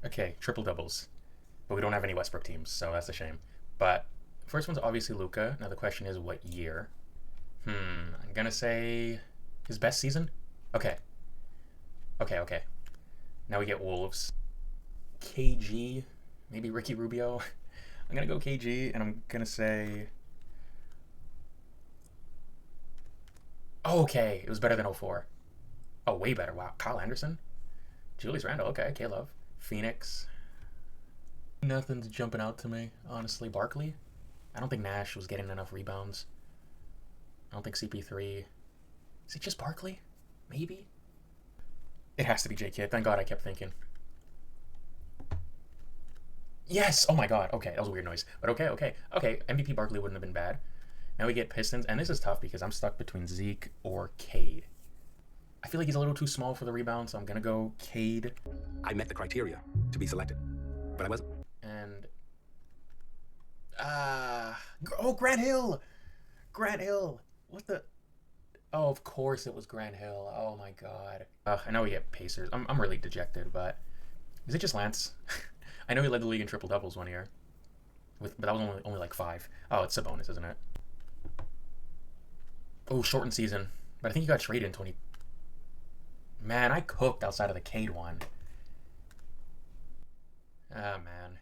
Okay, triple doubles. But we don't have any Westbrook teams, so that's a shame. But first one's obviously Luca. Now the question is what year? I'm gonna say his best season? Okay. Okay. Now we get Wolves. KG, maybe Ricky Rubio. I'm gonna go KG and I'm gonna say okay, it was better than 04. Oh, way better. Wow. Kyle Anderson? Julius Randle, okay, K-Love. Phoenix. Nothing's jumping out to me, honestly. Barkley? I don't think Nash was getting enough rebounds. I don't think CP3. Is it just Barkley? Maybe? It has to be J Kidd. Thank God I kept thinking. Yes! Oh my god. Okay, that was a weird noise. But okay. MVP Barkley wouldn't have been bad. Now we get Pistons, and this is tough because I'm stuck between Zeke or Cade. I feel like he's a little too small for the rebound, so I'm gonna go Cade. I met the criteria to be selected, but I wasn't. And oh, Grant Hill. Grant Hill. What the? Oh, of course it was Grant Hill. Oh my god. I know we get Pacers. I'm really dejected, but is it just Lance? I know he led the league in triple doubles one year, but that was only like 5. Oh, it's Sabonis, isn't it? Oh, shortened season, but I think he got traded in 20. Man, I cooked outside of the Cade one. Ah, man.